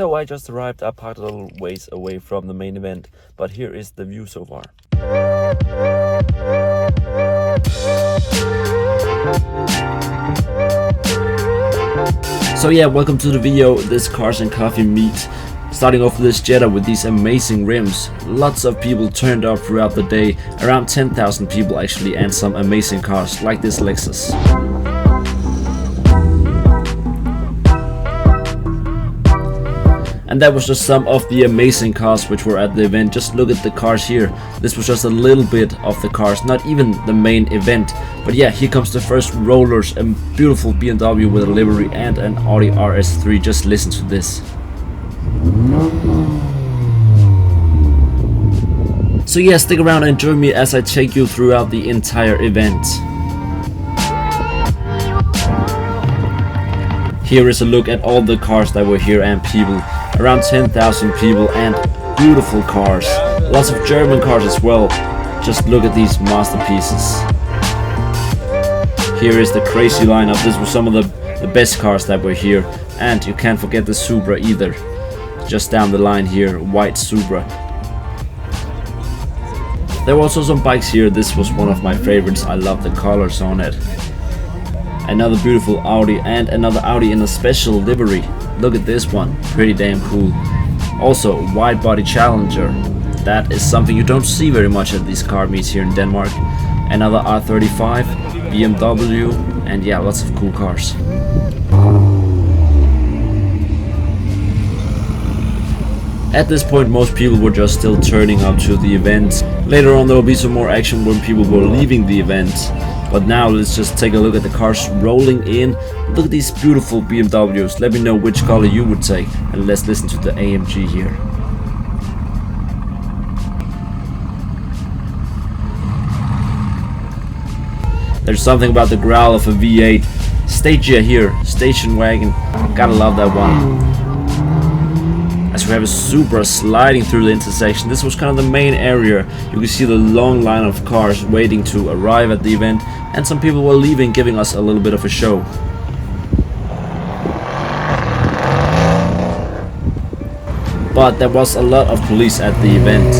So I just arrived. I parked a little ways away from the main event, but here is the view so far. So yeah, welcome to the video, this Cars and Coffee meet. Starting off this Jetta with these amazing rims. Lots of people turned up throughout the day, around 10,000 people actually, and some amazing cars like this Lexus. And that was just some of the amazing cars which were at the event. Just look at the cars here. This was just a little bit of the cars, not even the main event. But yeah, here comes the first rollers, a beautiful BMW with a livery and an Audi RS3. Just listen to this. So yeah, stick around and join me as I take you throughout the entire event. Here is a look at all the cars that were here and people. Around 10,000 people and beautiful cars. Lots of German cars as well. Just look at these masterpieces. Here is the crazy lineup. This was some of the best cars that were here. And you can't forget the Supra either. Just down the line here, white Supra. There were also some bikes here. This was one of my favorites. I love the colors on it. Another beautiful Audi and another Audi in a special livery. Look at this one, pretty damn cool. Also, wide body Challenger. That is something you don't see very much at these car meets here in Denmark. Another R35, BMW, and yeah, lots of cool cars. At this point, most people were just still turning up to the event. Later on there will be some more action when people were leaving the event. But now let's just take a look at the cars rolling in. Look at these beautiful BMWs. Let me know which color you would take. And let's listen to the AMG here. There's something about the growl of a V8. Stagia here, station wagon. Gotta love that one. As we have a Supra sliding through the intersection. This was kind of the main area. You can see the long line of cars waiting to arrive at the event, and some people were leaving, giving us a little bit of a show. But there was a lot of police at the event,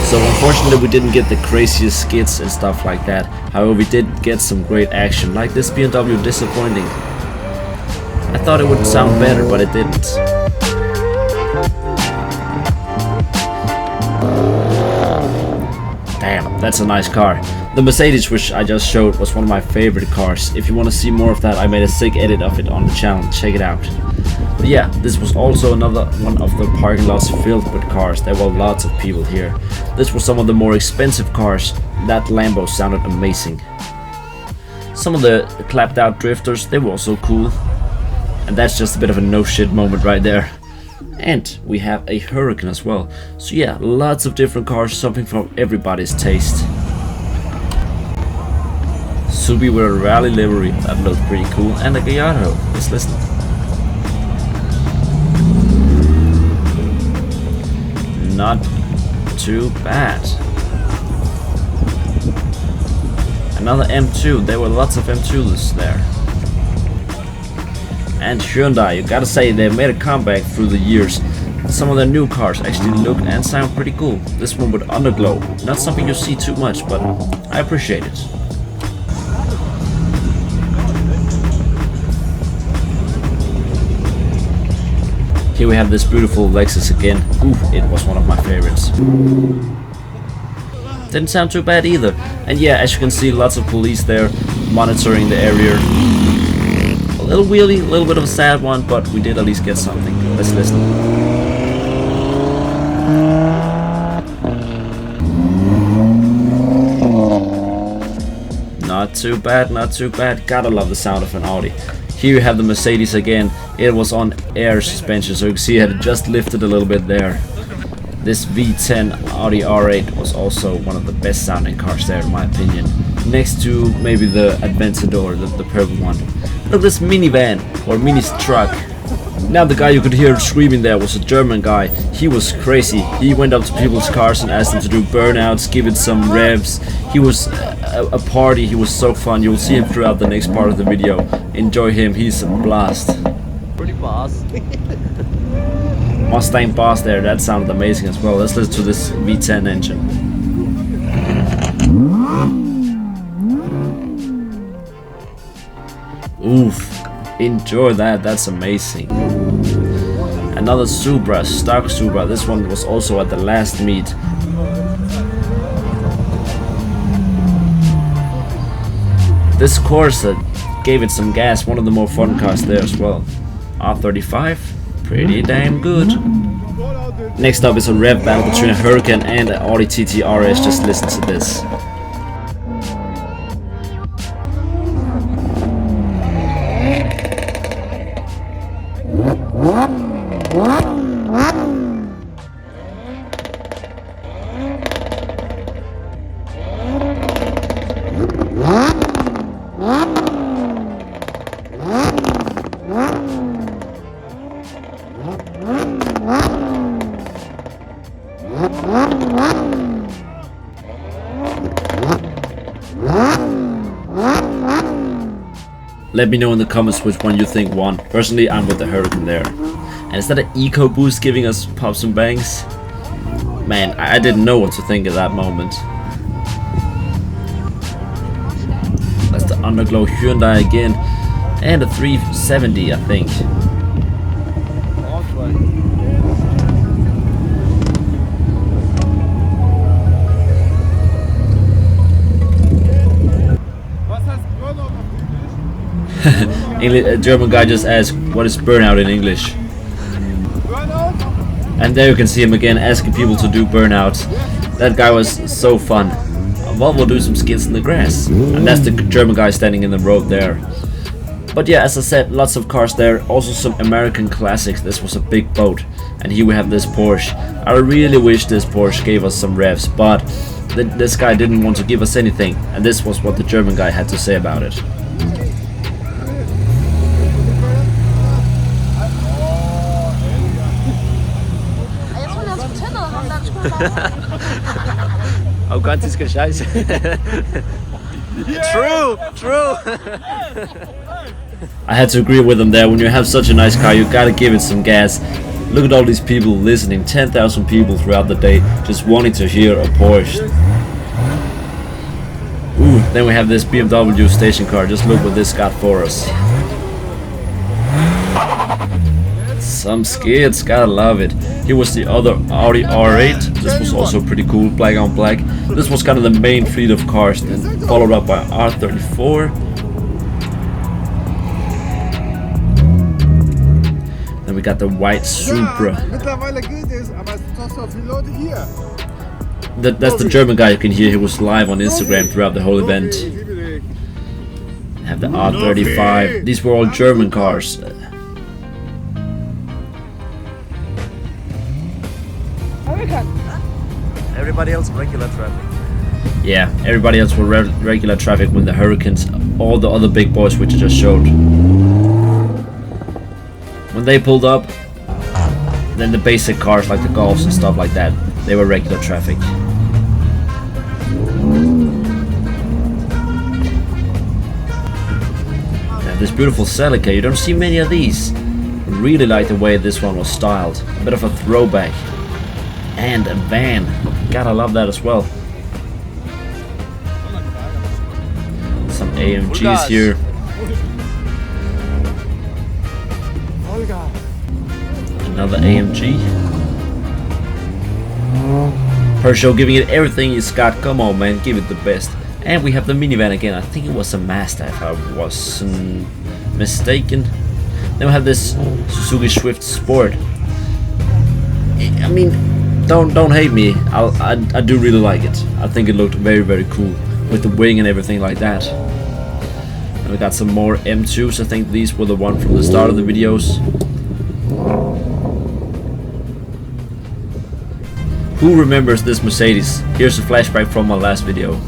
so unfortunately we didn't get the craziest skits and stuff like that. However, we did get some great action, like this BMW disappointing. I thought it would sound better, but it didn't. Damn, that's a nice car. The Mercedes, which I just showed, was one of my favorite cars. If you want to see more of that, I made a sick edit of it on the channel. Check it out. But yeah, this was also another one of the parking lots filled with cars. There were lots of people here. This was some of the more expensive cars. That Lambo sounded amazing. Some of the clapped out drifters, they were also cool. And that's just a bit of a no shit moment right there. And we have a Hurricane as well. So yeah, lots of different cars, something from everybody's taste. Subi with a rally livery, that looked pretty cool, and a Gallardo. Let's listen. Not too bad. Another M2, there were lots of M2s there. And Hyundai, you gotta say, they made a comeback through the years. Some of their new cars actually look and sound pretty cool. This one with underglow, not something you see too much, but I appreciate it. Here we have this beautiful Lexus again. Ooh, it was one of my favorites. Didn't sound too bad either. And yeah, as you can see, lots of police there monitoring the area. A little wheelie, a little bit of a sad one, but we did at least get something. Let's listen. Not too bad, not too bad. Gotta love the sound of an Audi. Here you have the Mercedes again. It was on air suspension, so you can see it had just lifted a little bit there. This V10 Audi R8 was also one of the best sounding cars there in my opinion. Next to maybe the Aventador, the purple one. Look at this minivan, or mini truck. Now the guy you could hear screaming there was a German guy. He was crazy. He went up to people's cars and asked them to do burnouts, give it some revs. He was a party, he was so fun. You'll see him throughout the next part of the video. Enjoy him, he's a blast. Pretty fast. Mustang Boss there, that sounded amazing as well. Let's listen to this V10 engine. Oof, enjoy that, that's amazing. Another Supra, stock Supra. This one was also at the last meet. This Corsa gave it some gas, one of the more fun cars there as well. R35, pretty damn good. Next up is a rev battle between a Hurricane and an Audi TT RS. Just listen to this. Let me know in the comments which one you think won. Personally, I'm with the Hurricane there. And is that an eco boost giving us pops and bangs? Man, I didn't know what to think at that moment. That's the Underglow Hyundai again. And a 370, I think. A German guy just asked, what is burnout in English? And there you can see him again asking people to do burnouts. That guy was so fun. Volvo do some skins in the grass. And that's the German guy standing in the road there. But yeah, as I said, lots of cars there. Also some American classics. This was a big boat. And here we have this Porsche. I really wish this Porsche gave us some revs, but this guy didn't want to give us anything. And this was what the German guy had to say about it. Oh Gott, ist scheiße. True, true. I had to agree with him there. When you have such a nice car, you gotta give it some gas. Look at all these people listening, 10,000 people throughout the day just wanting to hear a Porsche. Ooh, then we have this BMW station car. Just look what this got for us. Some skids, gotta love it. Here was the other Audi R8. This was also pretty cool, black on black. This was kind of the main fleet of cars, then followed up by R34. Then we got the white Supra. That's the German guy you can hear. He was live on Instagram throughout the whole event. Have the R35. These were all German cars. Everybody else regular traffic. Yeah, everybody else were regular traffic with the Hurricanes, all the other big boys which I just showed. When they pulled up, then the basic cars like the Golfs and stuff like that, they were regular traffic. Yeah, this beautiful Celica, you don't see many of these. Really like the way this one was styled, a bit of a throwback. And a van, gotta love that as well. Some AMGs here. Another AMG. Peugeot giving it everything it's got. Come on, man, give it the best. And we have the minivan again. I think it was a Mazda if I wasn't mistaken. Then we have this Suzuki Swift Sport. I mean, don't hate me. I do really like it. I think it looked very, very cool with the wing and everything like that. And we got some more M2s. I think these were the one from the start of the videos. Who remembers this Mercedes? Here's a flashback from my last video.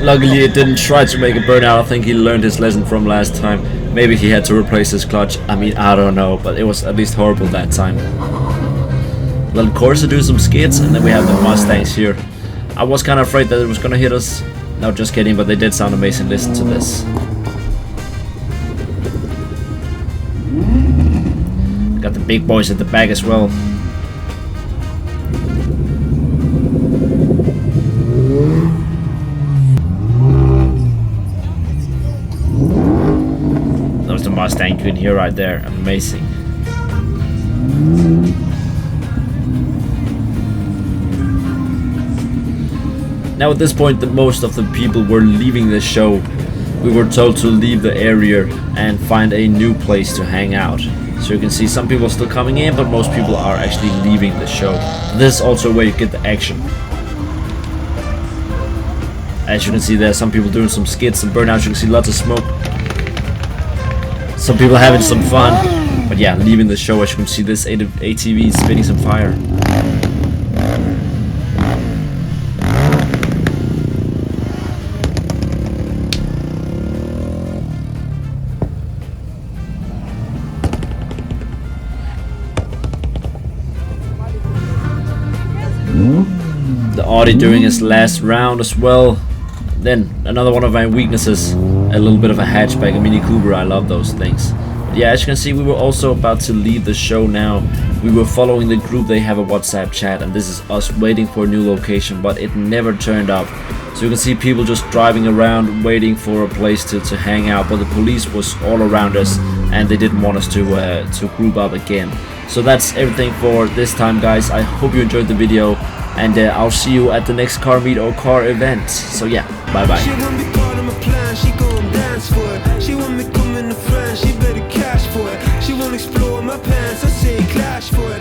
Luckily it didn't try to make a burnout. I think he learned his lesson from last time. Maybe he had to replace his clutch. I mean, I don't know, but it was at least horrible that time. Let Corsa do some skids, and then we have the Mustangs here. I was kind of afraid that it was gonna hit us. No, just kidding, but they did sound amazing. Listen to this. Got the big boys at the back as well. That was the Mustang you can hear right there. Amazing. Now at this point, most of the people were leaving the show. We were told to leave the area and find a new place to hang out. So you can see some people are still coming in, but most people are actually leaving the show. This is also where you get the action. As you can see, there's some people doing some skits and burnouts. You can see lots of smoke. Some people having some fun. But yeah, leaving the show. As you can see, this ATV is spitting some fire. The Audi doing his last round as well. Then another one of my weaknesses, a little bit of a hatchback, a Mini Cooper. I love those things. But yeah, as you can see, we were also about to leave the show now. We were following the group. They have a WhatsApp chat, and this is us waiting for a new location, but it never turned up. So you can see people just driving around waiting for a place to hang out, but the police was all around us and they didn't want us to group up again. So that's everything for this time, guys. I hope you enjoyed the video, and I'll see you at the next car meet or car event. So yeah, bye bye. She want me part of my plan, she gon' dance for it. She want me coming to France, she better cash for it. She won't explore my pants, I say clash for it.